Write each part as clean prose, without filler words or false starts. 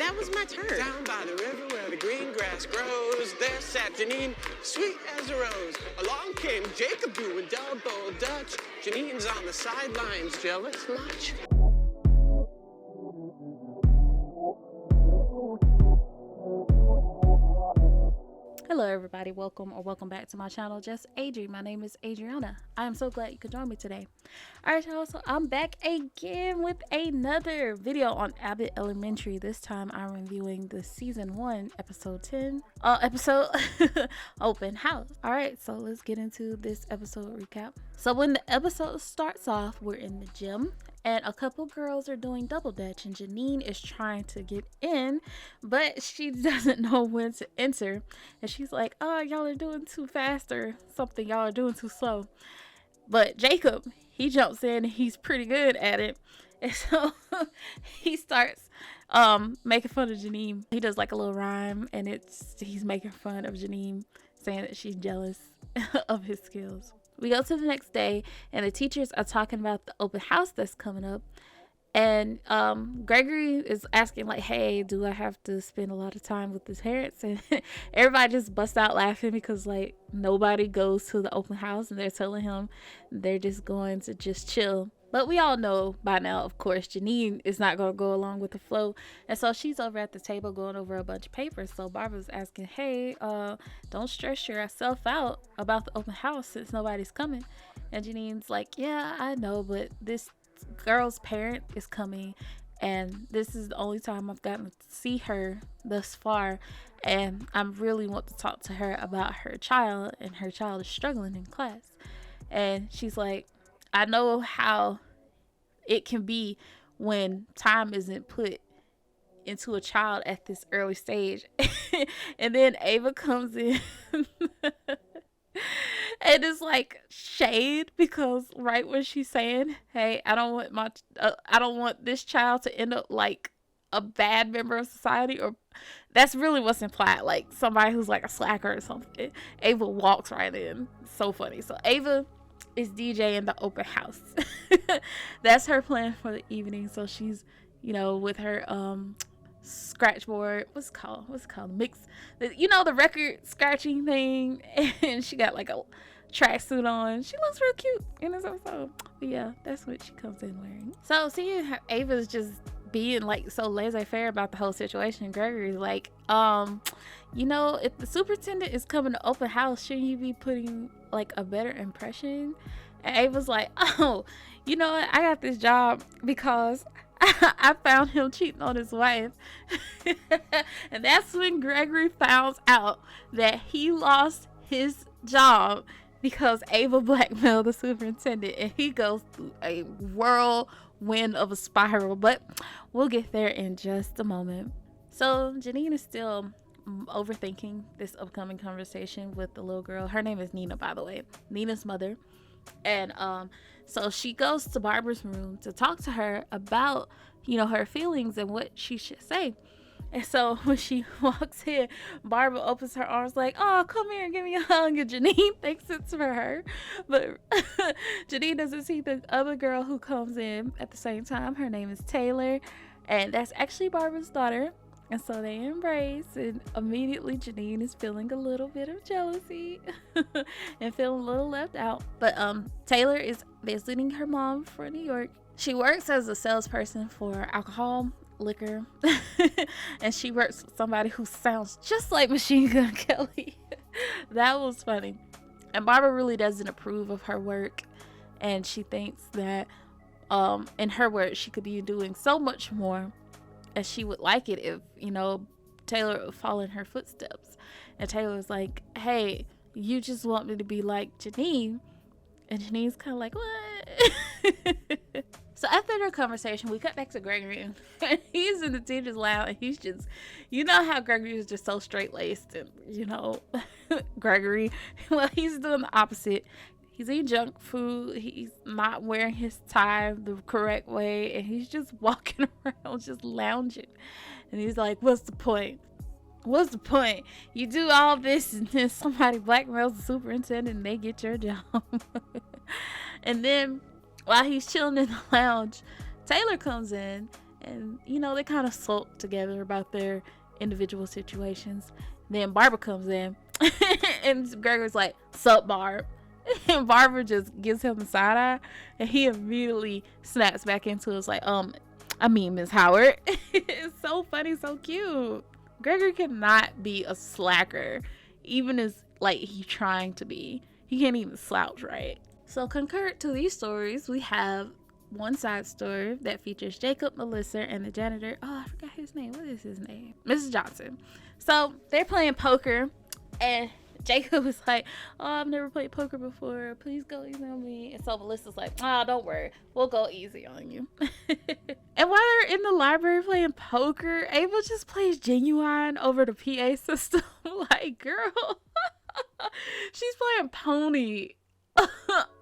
that was my turn. Down by the river where the green grass grows, there sat Janine, sweet as a rose. Along came Jacob doing double dutch. Janine's on the sidelines, jealous much. Hello everybody, welcome back to my channel, Just Adri. My name is Adriana. I am so glad you could join me today. Alright y'all, so I'm back again with another video on Abbott Elementary. This time I'm reviewing the season 1 episode 10 episode open house. Alright, so let's get into this episode recap. So when the episode starts off, we're in the gym and a couple girls are doing double dutch, and Janine is trying to get in, but she doesn't know when to enter, and she's like, oh, y'all are doing too fast or something, y'all are doing too slow. But Jacob, he jumps in and he's pretty good at it, and so he starts making fun of Janine. He does like a little rhyme, and he's making fun of Janine, saying that she's jealous of his skills. We go to the next day, and the teachers are talking about the open house that's coming up. And Gregory is asking, like, hey, do I have to spend a lot of time with his parents? And everybody just busts out laughing because, like, nobody goes to the open house, and they're telling him they're just going to just chill. But we all know by now, of course, Janine is not going to go along with the flow. And so she's over at the table going over a bunch of papers. So Barbara's asking, hey, don't stress yourself out about the open house since nobody's coming. And Janine's like, yeah, I know, but this girl's parent is coming. And this is the only time I've gotten to see her thus far. And I really want to talk to her about her child. And her child is struggling in class. And she's like, I know how it can be when time isn't put into a child at this early stage. And then Ava comes in and it's like shade, because right when she's saying, hey, I don't want this child to end up like a bad member of society, or that's really what's implied, like somebody who's like a slacker or something. Ava walks right in. So funny. So Ava is DJ in the open house. That's her plan for the evening. So she's, with her scratch board, what's it called mix, the record scratching thing, and she got like a tracksuit on. She looks real cute in this episode. But yeah, that's what she comes in wearing. So seeing her, Ava's just being like so laissez-faire about the whole situation, Gregory's like, if the superintendent is coming to open house, shouldn't you be putting like a better impression? And Ava's like, oh, you know what, I got this job because I found him cheating on his wife. And that's when Gregory found out that he lost his job because Ava blackmailed the superintendent, and he goes through a whirlwind of a spiral. But we'll get there in just a moment. So Janine is still overthinking this upcoming conversation with the little girl. Her name is Nina, by the way, Nina's mother. And so she goes to Barbara's room to talk to her about her feelings and what she should say. And so when she walks in, Barbara opens her arms like, oh, come here and give me a hug. And Janine thinks it's for her, but Janine doesn't see the other girl who comes in at the same time. Her name is Taylor, and that's actually Barbara's daughter. And so they embrace, and immediately Janine is feeling a little bit of jealousy and feeling a little left out. But Taylor is visiting her mom for New York. She works as a salesperson for alcohol, liquor, and she works with somebody who sounds just like Machine Gun Kelly. That was funny. And Barbara really doesn't approve of her work, and she thinks that in her work she could be doing so much more, and she would like it if, Taylor would follow in her footsteps. And Taylor's like, hey, you just want me to be like Janine? And Janine's kind of like, what? So after their conversation, we cut back to Gregory. And he's in the teacher's lounge, and he's just, how Gregory is just so straight-laced. And, Gregory, well, he's doing the opposite. He's eating junk food. He's not wearing his tie the correct way. And he's just walking around, just lounging. And he's like, what's the point? What's the point? You do all this and then somebody blackmails the superintendent and they get your job. And then while he's chilling in the lounge, Taylor comes in And, you know, they kind of sulk together about their individual situations. Then Barbara comes in and Gregory's like, "Sup, Barb?" And Barbara just gives him the side eye, and he immediately snaps back into it. It's like, I mean, Miss Howard. It's so funny, so cute. Gregory cannot be a slacker, even as like he's trying to be. He can't even slouch right. So concurrent to these stories, we have one side story that features Jacob, Melissa, and the janitor. Oh, I forgot his name. What is his name? Mrs. Johnson. So they're playing poker, and Jacob is like, "Oh, I've never played poker before. Please go easy on me." And so Melissa's like, "Oh, don't worry. We'll go easy on you." And while they're in the library playing poker, Ava just plays Genuine over the PA system. Like, girl, she's playing Pony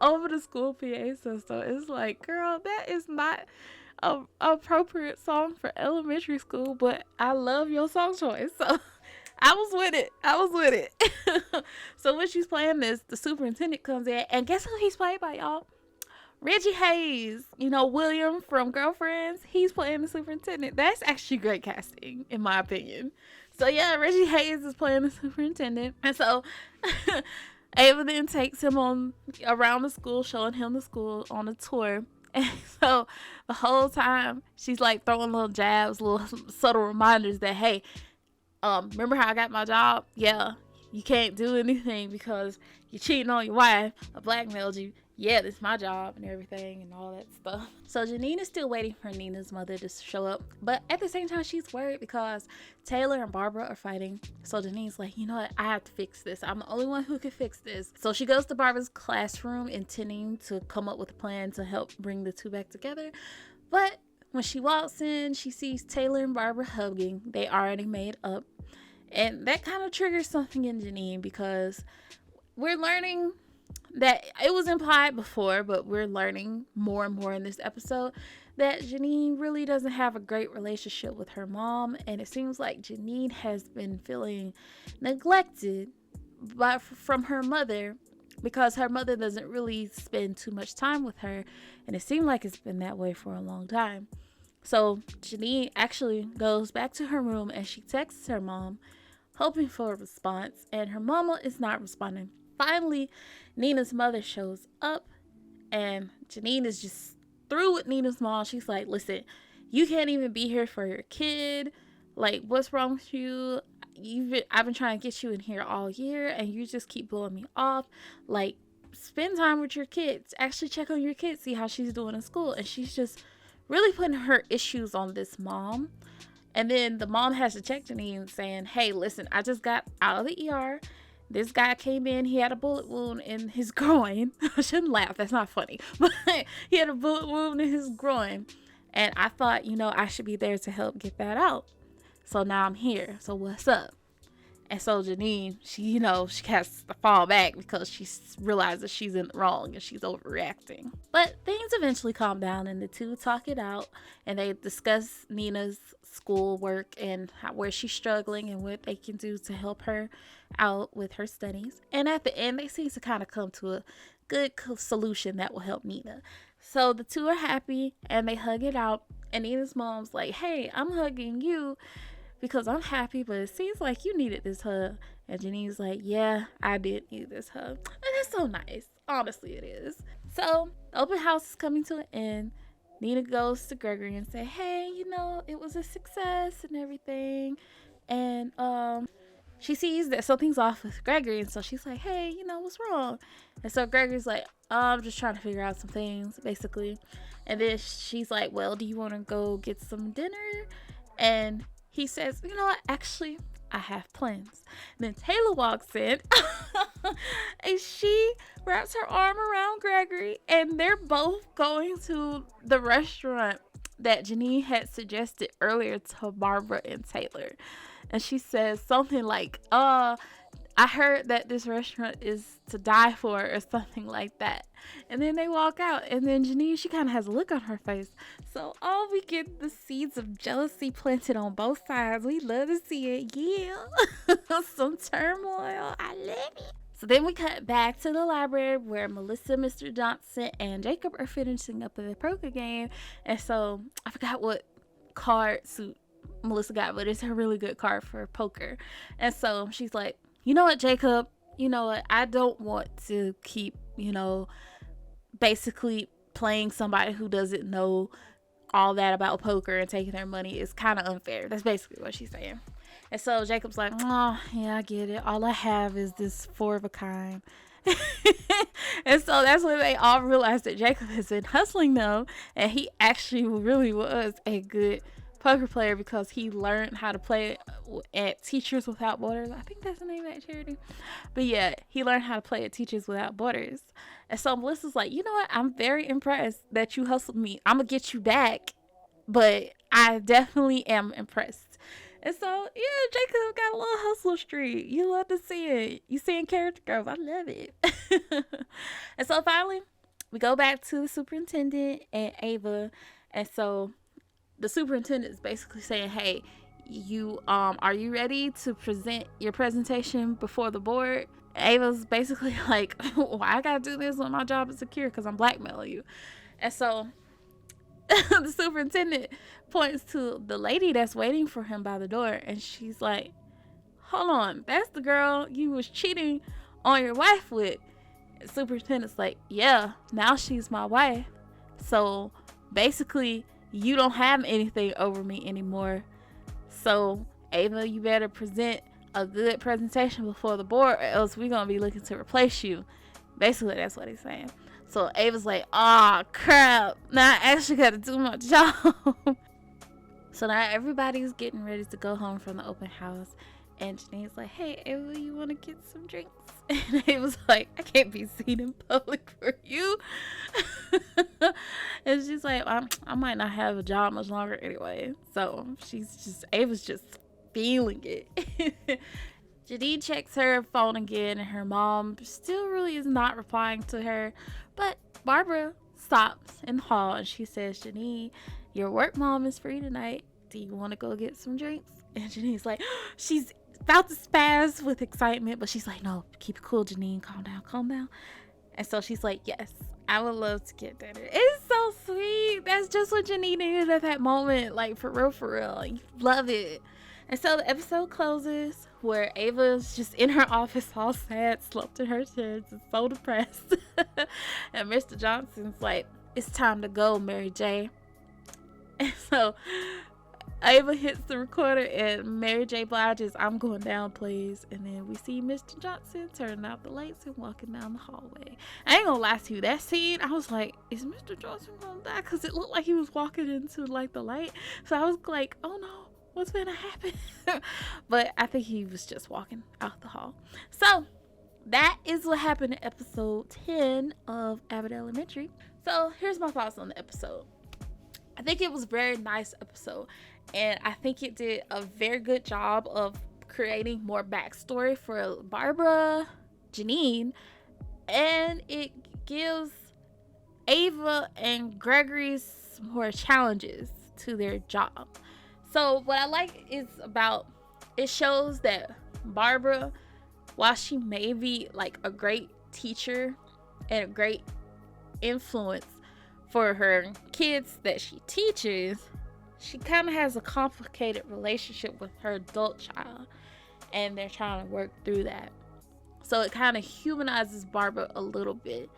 over the school PA system. It's like, girl, that is not a appropriate song for elementary school, but I love your song choice. So I was with it. So when she's playing this, the superintendent comes in, and guess who he's played by, y'all? Reggie Hayes. You know, William from Girlfriends. He's playing the superintendent. That's actually great casting, in my opinion. So yeah, Reggie Hayes is playing the superintendent. And so Ava then takes him on around the school, showing him the school on a tour. And so the whole time she's like throwing little jabs, little subtle reminders that, hey, remember how I got my job? Yeah, you can't do anything because you're cheating on your wife. I blackmailed you. Yeah, this is my job and everything and all that stuff. So Janine is still waiting for Nina's mother to show up. But at the same time, she's worried because Taylor and Barbara are fighting. So Janine's like, you know what? I have to fix this. I'm the only one who can fix this. So she goes to Barbara's classroom intending to come up with a plan to help bring the two back together. But when she walks in, she sees Taylor and Barbara hugging. They already made up. And that kind of triggers something in Janine because we're learning that it was implied before, but we're learning more and more in this episode that Janine really doesn't have a great relationship with her mom. And it seems like Janine has been feeling neglected from her mother because her mother doesn't really spend too much time with her. And it seemed like it's been that way for a long time. So Janine actually goes back to her room and she texts her mom, hoping for a response, and her mama is not responding. Finally, Nina's mother shows up, and Janine is just through with Nina's mom. She's like, "Listen, you can't even be here for your kid. Like, what's wrong with you? I've been trying to get you in here all year, and you just keep blowing me off. Like, spend time with your kids. Actually check on your kids, see how she's doing in school." And she's just really putting her issues on this mom. And then the mom has to check Janine saying, "Hey, listen, I just got out of the ER. This guy came in, he had a bullet wound in his groin." I shouldn't laugh, that's not funny. But he had a bullet wound in his groin. And I thought, I should be there to help get that out. So now I'm here. So what's up? And so Janine, she has to fall back because she realizes she's in the wrong and she's overreacting. But things eventually calm down and the two talk it out and they discuss Nina's schoolwork and where she's struggling and what they can do to help her out with her studies. And at the end, they seem to kind of come to a good solution that will help Nina. So the two are happy and they hug it out. And Nina's mom's like, "Hey, I'm hugging you because I'm happy, but it seems like you needed this hug." And Janine's like, "Yeah, I did need this hug." And that's so nice. Honestly, it is. So the open house is coming to an end. Nina goes to Gregory and say, "Hey, it was a success and everything." And she sees that something's off with Gregory. And so she's like, "Hey, what's wrong?" And so Gregory's like, "I'm just trying to figure out some things," basically. And then she's like, "Well, do you want to go get some dinner?" And he says, "You know what? Actually, I have plans." And then Taylor walks in and she wraps her arm around Gregory and they're both going to the restaurant that Janine had suggested earlier to Barbara and Taylor. And she says something like, "I heard that this restaurant is to die for," or something like that. And then they walk out and then Janine, she kind of has a look on her face. So we get the seeds of jealousy planted on both sides. We love to see it. Yeah. Some turmoil. I love it. So then we cut back to the library where Melissa, Mr. Johnson, and Jacob are finishing up their poker game. And so I forgot what card suit Melissa got, but it's a really good card for poker. And so she's like, you know what, Jacob, you know what, I don't want to keep, basically playing somebody who doesn't know all that about poker and taking their money is kind of unfair. That's basically what she's saying. And so Jacob's like, oh yeah, I get it, all I have is this 4 of a kind. And so that's when they all realized that Jacob has been hustling them, and he actually really was a good poker player because he learned how to play at Teachers Without Borders. I think that's the name of that charity. But yeah, he learned how to play at Teachers Without Borders. And so Melissa's like, you know what, I'm very impressed that you hustled me. I'm gonna get you back, but I definitely am impressed. And so yeah, Jacob got a little hustle streak. You love to see it. You seeing character growth. I love it. And so finally we go back to the superintendent and Ava. And so the superintendent is basically saying, hey, you are you ready to present your presentation before the board? Ava's basically like, well, I gotta do this when my job is secure because I'm blackmailing you. And so the superintendent points to the lady that's waiting for him by the door, and she's like, hold on, that's the girl you was cheating on your wife with. The superintendent's like, yeah, now she's my wife, so basically you don't have anything over me anymore. So Ava, you better present a good presentation before the board, or else we're gonna be looking to replace you. Basically that's what he's saying. So Ava's like, oh crap, now I actually gotta do my job. So now everybody's getting ready to go home from the open house, and Janine's like, hey Ava, you wanna get some drinks? And Ava's like, I can't be seen in public for you. And she's like, I might not have a job much longer anyway. So Ava's just feeling it. Janine checks her phone again, and her mom still really is not replying to her. But Barbara stops in the hall, and she says, Janine, your work mom is free tonight. Do you want to go get some drinks? And Janine's like, she's about to spaz with excitement, but she's like, no, keep it cool, Janine. Calm down. And so she's like, yes, I would love to get dinner. It's so sweet. That's just what Janine needed at that moment. Like, for real. You love it. And so the episode closes where Ava's just in her office all sad, slumped in her chair, just so depressed. And Mr. Johnson's like, it's time to go, Mary J. And so Ava hits the recorder, and Mary J. Blige's I'm going down, please. And then we see Mr. Johnson turning out the lights and walking down the hallway. I ain't gonna lie to you, that scene, I was like, is Mr. Johnson gonna die? Because it looked like he was walking into like the light. So I was like, oh no, what's gonna happen? But I think he was just walking out the hall. So that is what happened in episode 10 of Abbott Elementary. So here's my thoughts on the episode. I think it was a very nice episode, and I think it did a very good job of creating more backstory for Barbara, Janine, and it gives Ava and Gregory more challenges to their job. So what I like is about it shows that Barbara, while she may be like a great teacher and a great influence for her kids that she teaches, she kind of has a complicated relationship with her adult child, and they're trying to work through that. So it kind of humanizes Barbara a little bit,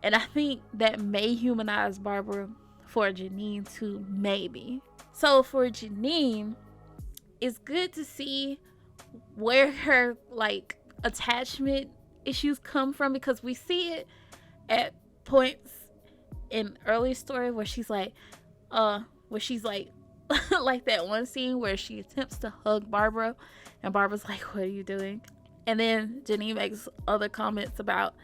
and I think that may humanize Barbara for Janine too, maybe. So for Janine, it's good to see where her like attachment issues come from, because we see it at points in early story where she's like like that one scene where she attempts to hug Barbara, and Barbara's like, what are you doing? And then Janine makes other comments about,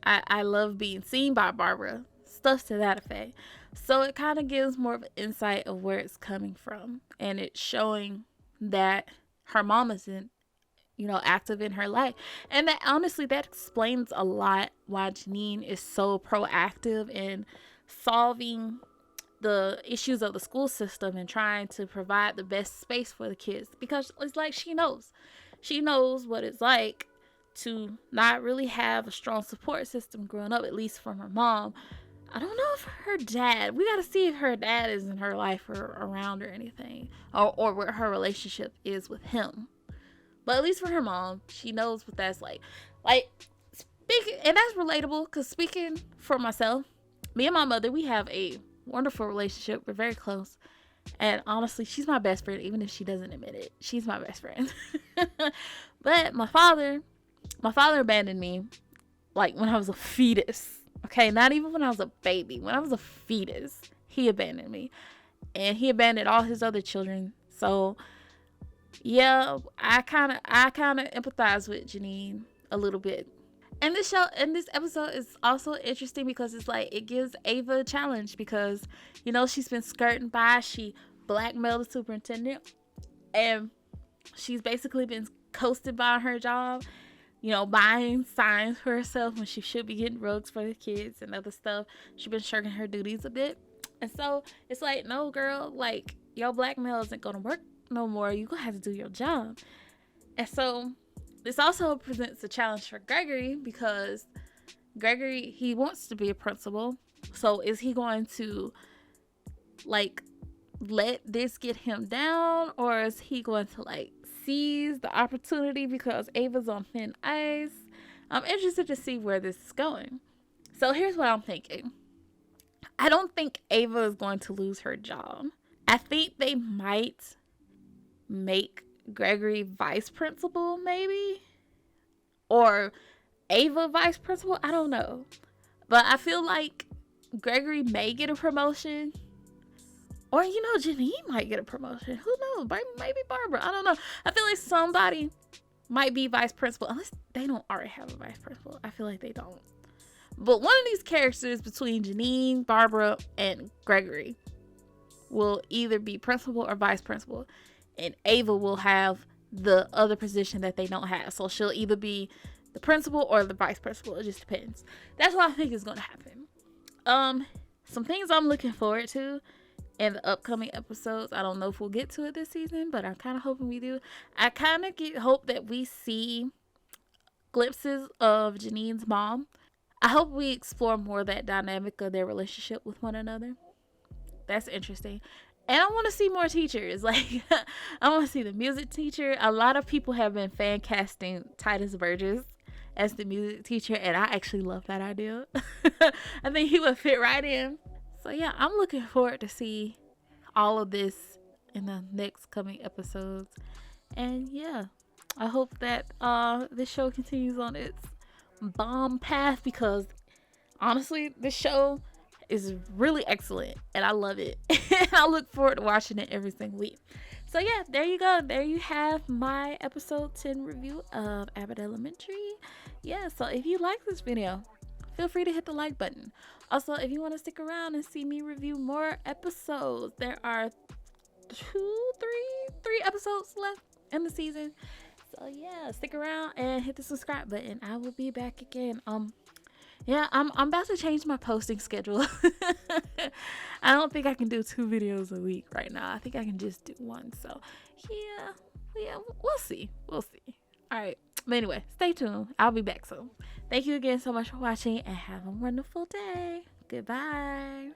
I love being seen by Barbara, stuff to that effect. So it kind of gives more of an insight of where it's coming from, and it's showing that her mom isn't active in her life. And that honestly, that explains a lot why Janine is so proactive in solving the issues of the school system and trying to provide the best space for the kids, because it's like she knows what it's like to not really have a strong support system growing up, at least from her mom. I don't know if her dad, we got to see if her dad is in her life or around or anything, or what her relationship is with him. But at least for her mom, she knows what that's like. Like, speaking, and that's relatable, because speaking for myself, me and my mother, we have a wonderful relationship. We're very close. And honestly, she's my best friend, even if she doesn't admit it. She's my best friend. But my father abandoned me, like, when I was a fetus. Okay, not even when I was a baby. When I was a fetus, he abandoned me. And he abandoned all his other children. So, yeah, I kind of empathize with Janine a little bit. And this episode is also interesting because it's like, it gives Ava a challenge because, you know, she's been skirting by. She blackmailed the superintendent. And she's basically been coasted by her job. You know, buying signs for herself when she should be getting rugs for the kids and other stuff. She's been shirking her duties a bit. And so it's like, no, girl, like, your blackmail isn't going to work no more. You're going to have to do your job. And so this also presents a challenge for Gregory because Gregory, he wants to be a principal. So is he going to, like, let this get him down, or is he going to, like, seize the opportunity because Ava's on thin ice? I'm interested to see where this is going. So here's what I'm thinking. I don't think Ava is going to lose her job. I think they might make Gregory vice principal, maybe, or Ava vice principal. I don't know, but I feel like Gregory may get a promotion, or, you know, Janine might get a promotion. Who knows? Maybe Barbara. I don't know. I feel like somebody might be vice principal, unless they don't already have a vice principal. I feel like they don't. But one of these characters between Janine, Barbara, and Gregory will either be principal or vice principal. And Ava will have the other position that they don't have. So she'll either be the principal or the vice principal. It just depends. That's what I think is going to happen. Some things I'm looking forward to in the upcoming episodes. I don't know if we'll get to it this season, but I'm kind of hoping we do. I kind of hope that we see glimpses of Janine's mom. I hope we explore more of that dynamic of their relationship with one another. That's interesting. And I want to see more teachers. Like, I want to see the music teacher. A lot of people have been fan casting Titus Burgess as the music teacher, and I actually love that idea. I think he would fit right in. So yeah, I'm looking forward to see all of this in the next coming episodes. And yeah, I hope that this show continues on its bomb path, because honestly, this show is really excellent and I love it. And I look forward to watching it every single week. So yeah, there you go. There you have my episode 10 review of Abbott Elementary. Yeah, so if you like this video, feel free to hit the like button. Also, if you want to stick around and see me review more episodes, there are three episodes left in the season. So yeah, stick around and hit the subscribe button. I will be back again. Yeah, I'm about to change my posting schedule. I don't think I can do 2 videos a week right now. I think I can just do 1. So yeah, we'll see. All right. But anyway, stay tuned. I'll be back soon. Thank you again so much for watching, and have a wonderful day. Goodbye.